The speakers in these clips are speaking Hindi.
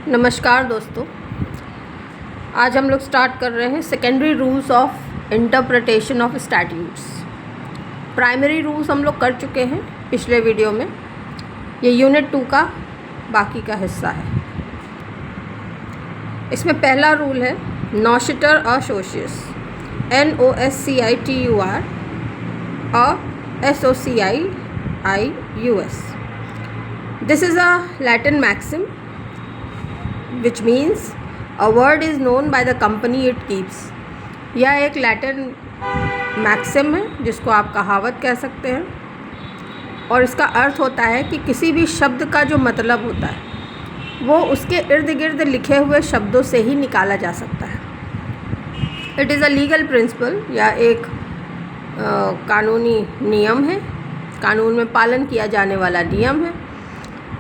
नमस्कार दोस्तों, आज हम लोग स्टार्ट कर रहे हैं secondary rules of interpretation of statutes. Primary rules हम लोग कर चुके हैं पिछले वीडियो में। ये यूनिट 2 का बाकी का हिस्सा है। इसमें पहला रूल है नॉशिटर असोशियस, NOSCITUR और SOCIIUS। This is a Latin maxim which means a word is known by the company it keeps। यह एक लैटिन मैक्सिम है जिसको आप कहावत कह सकते हैं, और इसका अर्थ होता है कि किसी भी शब्द का जो मतलब होता है वो उसके इर्द गिर्द लिखे हुए शब्दों से ही निकाला जा सकता है। It is a legal principal, या एक कानूनी नियम है, कानून में पालन किया जाने वाला नियम है।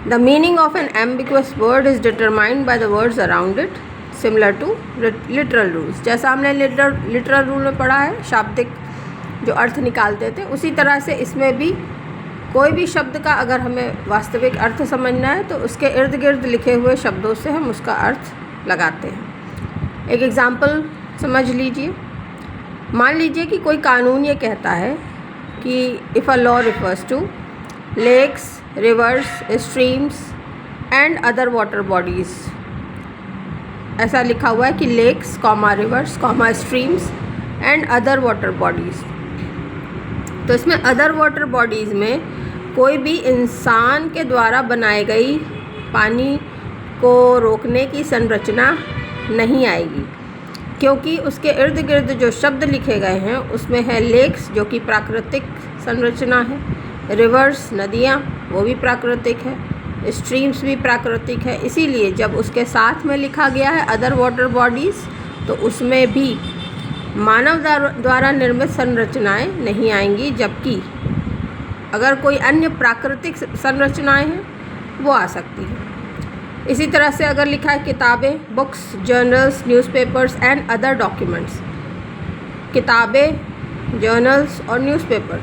The meaning of an ambiguous word is determined by the words around it, similar to literal rules। जैसा हमने literal rule में पढ़ा है, शाब्दिक जो अर्थ निकालते थे, उसी तरह से इसमें भी कोई भी शब्द का अगर हमें वास्तविक अर्थ समझना है तो उसके इर्द गिर्द लिखे हुए शब्दों से हम उसका अर्थ लगाते हैं। एक एग्ज़ाम्पल समझ लीजिए। मान लीजिए कि कोई कानून ये कहता है कि if a law refers to lakes, rivers, streams and other water bodies, ऐसा लिखा हुआ है कि lakes comma rivers comma streams and other water bodies. तो इसमें अदर वाटर बॉडीज़ में कोई भी इंसान के द्वारा बनाई गई पानी को रोकने की संरचना नहीं आएगी, क्योंकि उसके इर्द गिर्द जो शब्द लिखे गए हैं उसमें है लेक्स जो कि प्राकृतिक संरचना है, रिवर्स नदियाँ वो भी प्राकृतिक है, स्ट्रीम्स भी प्राकृतिक है। इसीलिए जब उसके साथ में लिखा गया है अदर वाटर बॉडीज़ तो उसमें भी मानव द्वारा निर्मित संरचनाएं नहीं आएंगी, जबकि अगर कोई अन्य प्राकृतिक संरचनाएं हैं वो आ सकती हैं। इसी तरह से अगर लिखा है किताबें, books, journals, newspapers and other documents, किताबें, जर्नल्स और न्यूज़पेपर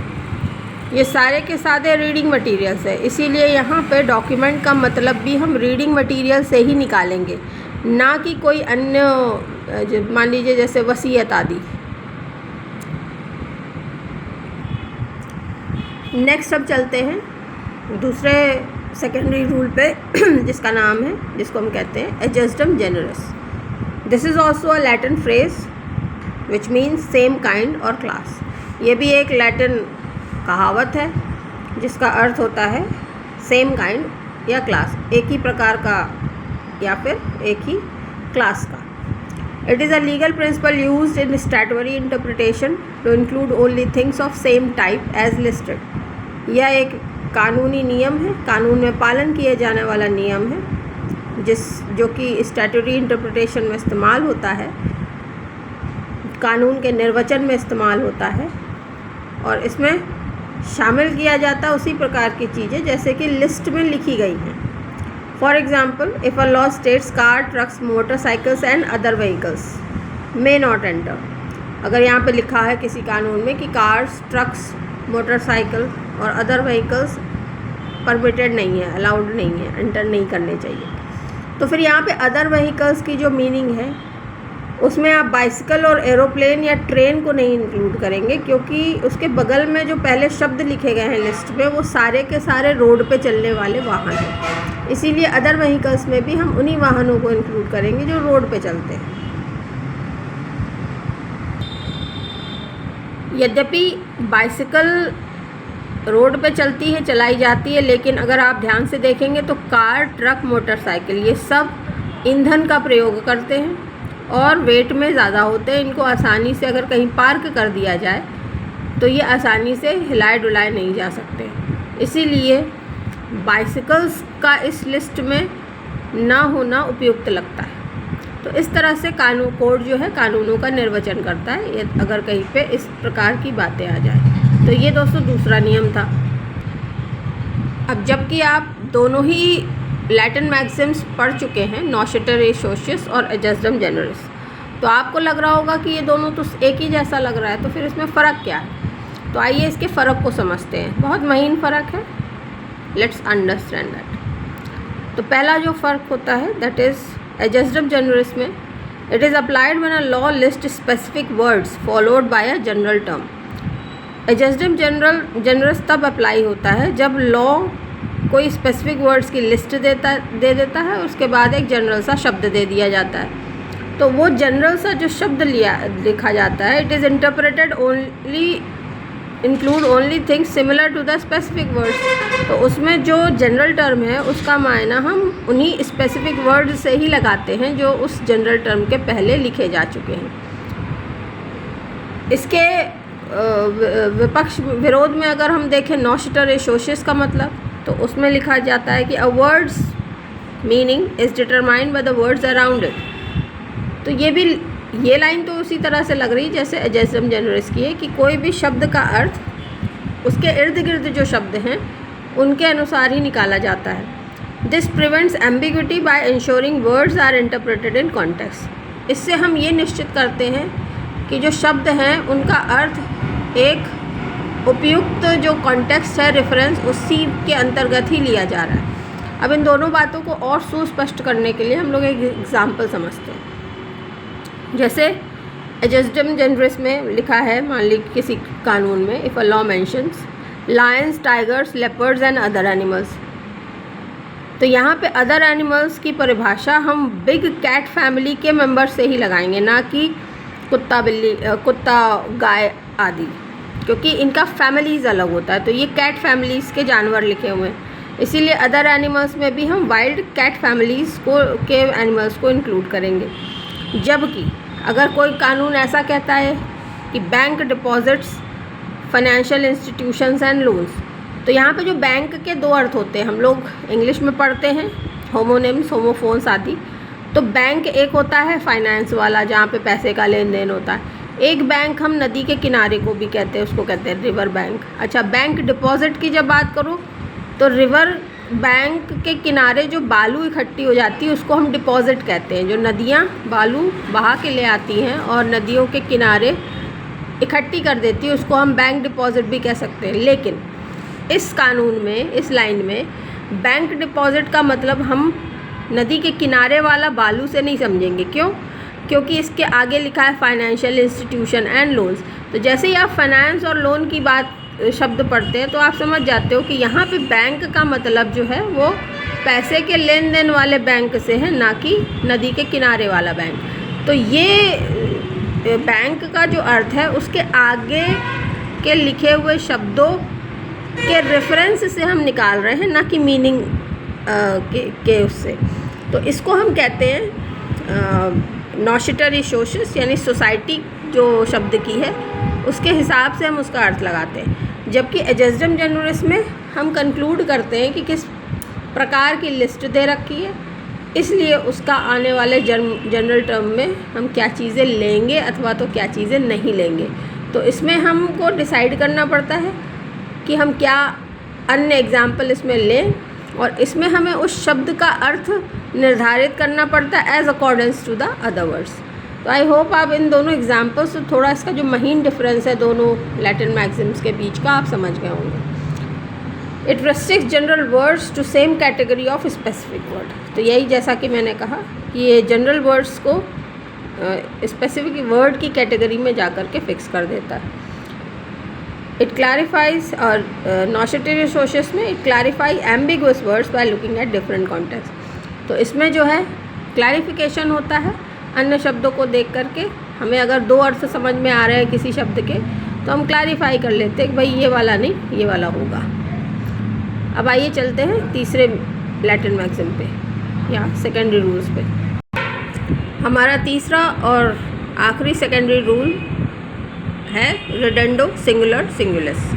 ये सारे के सारे रीडिंग मटेरियल्स है। इसीलिए यहाँ पे डॉक्यूमेंट का मतलब भी हम रीडिंग मटेरियल से ही निकालेंगे, ना कि कोई अन्य, मान लीजिए जैसे वसीयत आदि। नेक्स्ट अब चलते हैं दूसरे सेकेंडरी रूल पे जिसका नाम है, जिसको हम कहते हैं एडजस्टम जेनरस। This is also a Latin phrase which means same kind और क्लास। ये भी एक लैटिन कहावत है जिसका अर्थ होता है सेम काइंड या क्लास, एक ही प्रकार का या फिर एक ही क्लास का। It is a legal principle used in statutory interpretation to include only things of same type as listed. यह एक कानूनी नियम है, कानून में पालन किए जाने वाला नियम है जो कि स्टैट्यूटरी इंटरप्रिटेशन में इस्तेमाल होता है, कानून के निर्वचन में इस्तेमाल होता है, और इसमें शामिल किया जाता है उसी प्रकार की चीज़ें जैसे कि लिस्ट में लिखी गई हैं। For example, if a law states car, trucks, motorcycles and other vehicles may not enter. अगर यहाँ पे लिखा है किसी कानून में कि कार्स, ट्रक्स, मोटरसाइकिल और अदर व्हीकल्स परमिटेड नहीं है, अलाउड नहीं है, एंटर नहीं करने चाहिए, तो फिर यहाँ पे अदर व्हीकल्स की जो मीनिंग है उसमें आप बाइसिकल और एरोप्लेन या ट्रेन को नहीं इंक्लूड करेंगे, क्योंकि उसके बगल में जो पहले शब्द लिखे गए हैं लिस्ट में वो सारे के सारे रोड पे चलने वाले वाहन हैं। इसीलिए अदर व्हीकल्स में भी हम उन्हीं वाहनों को इंक्लूड करेंगे जो रोड पे चलते हैं। यद्यपि बाइसिकल रोड पे चलती है, चलाई जाती है, लेकिन अगर आप ध्यान से देखेंगे तो कार, ट्रक, मोटरसाइकिल ये सब ईंधन का प्रयोग करते हैं और वेट में ज़्यादा होते हैं। इनको आसानी से अगर कहीं पार्क कर दिया जाए तो ये आसानी से हिलाए डुलाए नहीं जा सकते। इसीलिए बाइसिकल्स का इस लिस्ट में ना होना उपयुक्त लगता है। तो इस तरह से कानून कोड जो है कानूनों का निर्वचन करता है, ये अगर कहीं पे इस प्रकार की बातें आ जाए। तो ये दोस्तों दूसरा नियम था। अब जबकि आप दोनों ही लैटिन मैक्सिम्स पढ़ चुके हैं, नॉशिटर असोशियस और एडजस्टम जेनरस, तो आपको लग रहा होगा कि ये दोनों तो एक ही जैसा लग रहा है, तो फिर इसमें फ़र्क क्या है। तो आइए इसके फ़र्क को समझते हैं। बहुत महीन फ़र्क है, लेट्स अंडरस्टैंड दैट। तो पहला जो फ़र्क होता है दैट इज़ एडजेक्टिव जनरस में it is applied when a law list specific words followed by a general term. Adjective generous तब अप्लाई होता है जब लॉ कोई स्पेसिफिक वर्ड्स की लिस्ट दे देता है, उसके बाद एक जनरल सा शब्द दे दिया जाता है। तो वो जनरल सा जो शब्द लिखा जाता है it is interpreted include only things similar to the specific words. तो उसमें जो जनरल टर्म है उसका मायना हम उन्हीं स्पेसिफिक वर्ड से ही लगाते हैं जो उस जनरल टर्म के पहले लिखे जा चुके हैं। इसके विरोध में अगर हम देखें नॉशिटर एसोसियस का मतलब, तो उसमें लिखा जाता है कि अ words meaning is determined by the words around it. तो ये लाइन तो उसी तरह से लग रही जैसे एडजेक्टिव जनरस की है कि कोई भी शब्द का अर्थ उसके इर्द गिर्द जो शब्द हैं उनके अनुसार ही निकाला जाता है। This prevents ambiguity by ensuring words are interpreted in context. इससे हम ये निश्चित करते हैं कि जो शब्द हैं उनका अर्थ एक उपयुक्त जो कॉन्टेक्स्ट है, रेफरेंस, उसी के अंतर्गत ही लिया जा रहा है। अब इन दोनों बातों को और सुस्पष्ट करने के लिए हम लोग एक एग्जाम्पल समझते हैं। जैसे एडजेक्टिव जनरस में लिखा है, मान लीजिए किसी कानून में, if a law mentions Lions, tigers, leopards and other animals. तो यहाँ पे अदर एनिमल्स की परिभाषा हम बिग कैट फैमिली के मेंबर से ही लगाएंगे, ना कि कुत्ता, बिल्ली, कुत्ता, गाय आदि, क्योंकि इनका फैमिलीज़ अलग होता है। तो ये कैट फैमिलीज़ के जानवर लिखे हुए हैं, इसीलिए अदर एनिमल्स में भी हम वाइल्ड कैट फैमिलीज़ के एनिमल्स को इंक्लूड करेंगे। जबकि अगर कोई कानून ऐसा कहता है कि bank deposits, financial institutions and loans, तो यहाँ पे जो बैंक के दो अर्थ होते हैं, हम लोग इंग्लिश में पढ़ते हैं होमोनिम्स, होमोफोन्स आदि। तो बैंक एक होता है फाइनेंस वाला, जहाँ पे पैसे का लेन देन होता है। एक बैंक हम नदी के किनारे को भी कहते हैं, उसको कहते हैं रिवर बैंक। अच्छा, बैंक डिपॉजिट की जब बात करूँ तो रिवर बैंक के किनारे जो बालू इकट्ठी हो जाती है उसको हम डिपॉजिट कहते हैं। जो नदियाँ बालू बहा के ले आती हैं और नदियों के किनारे इकट्ठी कर देती है उसको हम बैंक डिपॉजिट भी कह सकते हैं। लेकिन इस कानून में, इस लाइन में, बैंक डिपॉजिट का मतलब हम नदी के किनारे वाला बालू से नहीं समझेंगे। क्यों? क्योंकि इसके आगे लिखा है फाइनेंशियल इंस्टीट्यूशन एंड लोन्स। तो जैसे ही आप फाइनेंस और लोन की बात शब्द पढ़ते हैं तो आप समझ जाते हो कि यहाँ पे बैंक का मतलब जो है वो पैसे के लेन देन वाले बैंक से है, ना कि नदी के किनारे वाला बैंक। तो ये बैंक का जो अर्थ है उसके आगे के लिखे हुए शब्दों के रेफरेंस से हम निकाल रहे हैं, ना कि मीनिंग के उससे। तो इसको हम कहते हैं नॉशिटर एसोसियस, यानी सोसाइटी जो शब्द की है उसके हिसाब से हम उसका अर्थ लगाते हैं। जबकि एडजेक्टिव जनरस में हम कंक्लूड करते हैं कि किस प्रकार की लिस्ट दे रखी है, इसलिए उसका आने वाले जनरल टर्म में हम क्या चीज़ें लेंगे अथवा तो क्या चीज़ें नहीं लेंगे। तो इसमें हमको डिसाइड करना पड़ता है कि हम क्या अन्य एग्जाम्पल इसमें लें, और इसमें हमें उस शब्द का अर्थ निर्धारित करना पड़ता है as accordance to the other words. तो आई होप आप इन दोनों एग्जाम्पल्स से थोड़ा इसका जो महीन डिफरेंस है दोनों लैटिन मैक्सिम्स के बीच का आप समझ गए होंगे। It restricts general words to same category of specific word. तो यही, जैसा कि मैंने कहा कि ये जनरल वर्ड्स को स्पेसिफिक वर्ड की कैटेगरी में जा कर के फिक्स कर देता है। इट क्लैरिफाइज, और नॉशिटर एसोसियस में it clarify ambiguous words by looking at different context. तो इसमें जो है क्लैरिफिकेशन होता है अन्य शब्दों को देख करके। हमें अगर दो अर्थ समझ में आ रहे हैं किसी शब्द के तो हम क्लैरिफाई कर लेते हैं कि भाई ये वाला नहीं, ये वाला होगा। अब आइए चलते हैं तीसरे लैटिन मैक्सिम पे या सेकेंडरी रूल्स पे। हमारा तीसरा और आखिरी सेकेंडरी रूल है रिडंडो सिंगुलर सिंगुलस।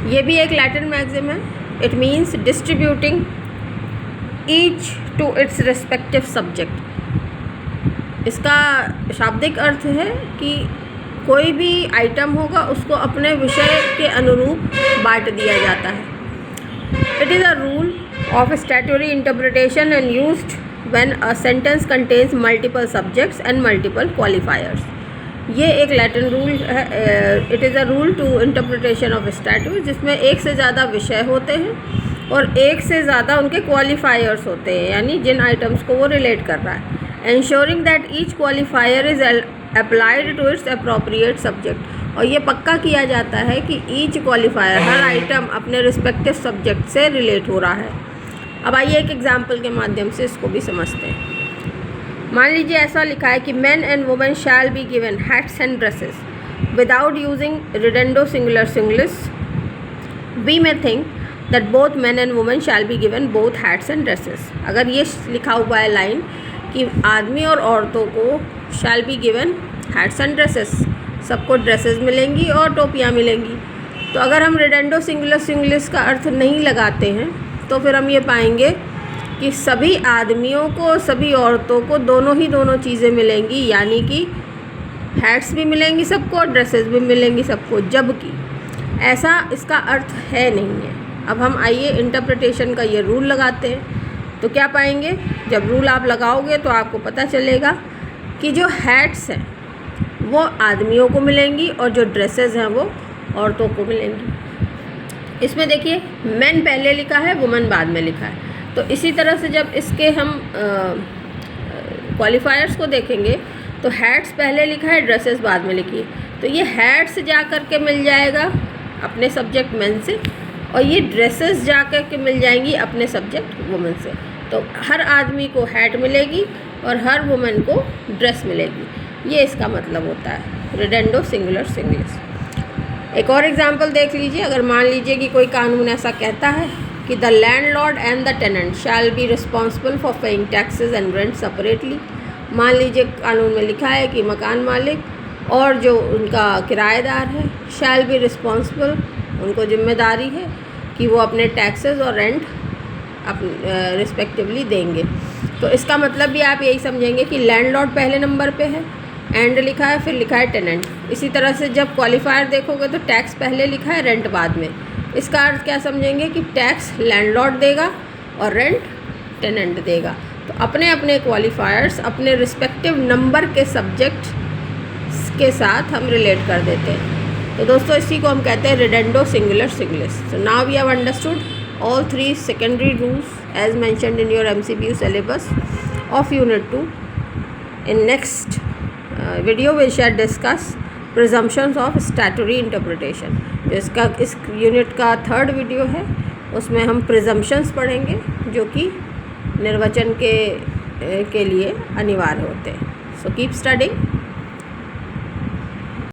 ये भी एक लैटिन मैक्सिम है। It means distributing each to its respective subject. इसका शाब्दिक अर्थ है कि कोई भी आइटम होगा उसको अपने विषय के अनुरूप बांट दिया जाता है। It is a rule of statutory interpretation and used when a sentence contains multiple subjects and multiple qualifiers. ये एक लैटिन रूल है। It is a rule to interpretation of statute, जिसमें एक से ज़्यादा विषय होते हैं और एक से ज़्यादा उनके क्वालिफायर्स होते हैं, यानी जिन आइटम्स को वो रिलेट कर रहा है। Ensuring that each qualifier is applied to its appropriate subject, और ये पक्का किया जाता है कि ईच क्वालिफायर, हर आइटम अपने रिस्पेक्टिव सब्जेक्ट से रिलेट हो रहा है। अब आइए एक एग्जाम्पल के माध्यम से इसको भी समझते हैं। मान लीजिए ऐसा लिखा है कि men and women shall be given hats and dresses without using रिडेंडो सिंगुलर सिंगुलिस। We may think that both men and women shall be given both hats and dresses. अगर ये लिखा हुआ है लाइन कि आदमी और औरतों को शैल be given hats and dresses, सबको ड्रेसेस मिलेंगी और टोपियाँ मिलेंगी, तो अगर हम रिडेंडो सिंगुलर सिंगुलिस का अर्थ नहीं लगाते हैं तो फिर हम ये पाएंगे कि सभी आदमियों को, सभी औरतों को दोनों चीज़ें मिलेंगी, यानी कि हैट्स भी मिलेंगी सबको और ड्रेसेस भी मिलेंगी सबको, जबकि ऐसा इसका अर्थ है नहीं है। अब हम आइए इंटरप्रिटेशन का ये रूल लगाते हैं। तो क्या पाएंगे, जब रूल आप लगाओगे तो आपको पता चलेगा कि जो हैट्स हैं वो आदमियों को मिलेंगी और जो ड्रेसेस हैं वो औरतों को मिलेंगी। इसमें देखिए मेन पहले लिखा है, वुमेन बाद में लिखा है। तो इसी तरह से जब इसके हम क्वालिफायर्स को देखेंगे तो हैट्स पहले लिखा है, ड्रेसेस बाद में लिखी है, तो ये हैट्स जा कर के मिल जाएगा अपने सब्जेक्ट मेन से, और ये ड्रेसेस जा कर के मिल जाएंगी अपने सब्जेक्ट वुमेन से। तो हर आदमी को हैट मिलेगी और हर वुमेन को ड्रेस मिलेगी। ये इसका मतलब होता है रिडेंडो सिंगुलर सिंगुलिस। एक और एग्जांपल देख लीजिए। अगर मान लीजिए कि कोई कानून ऐसा कहता है कि the landlord and the tenant shall be responsible for paying taxes and rent separately. मान लीजिए कानून में लिखा है कि मकान मालिक और जो उनका किराएदार है शैल बी रिस्पॉन्सिबल, उनको जिम्मेदारी है कि वो अपने टैक्सेस और रेंट रिस्पेक्टिवली देंगे। तो इसका मतलब भी आप यही समझेंगे कि लैंडलॉर्ड पहले नंबर पे है, एंड लिखा है, फिर लिखा है टेनेंट। इसी तरह से जब क्वालिफायर देखोगे तो टैक्स पहले लिखा है, रेंट बाद में। इसका अर्थ क्या समझेंगे कि टैक्स लैंडलॉर्ड देगा और रेंट टेनेंट देगा। तो अपने अपने क्वालिफायर्स अपने रिस्पेक्टिव नंबर के सब्जेक्ट के साथ हम रिलेट कर देते हैं। तो दोस्तों इसी को हम कहते हैं रिडेंडो सिंगुलर सिंगुलिस। So now we have understood all 3 secondary rules as mentioned in your MCQ syllabus of Unit 2. In next video we shall discuss presumptions of statutory interpretation. जो इसका इस यूनिट का 3rd वीडियो है उसमें हम presumptions पढ़ेंगे जो कि निर्वचन के लिए अनिवार्य होते हैं। So keep studying.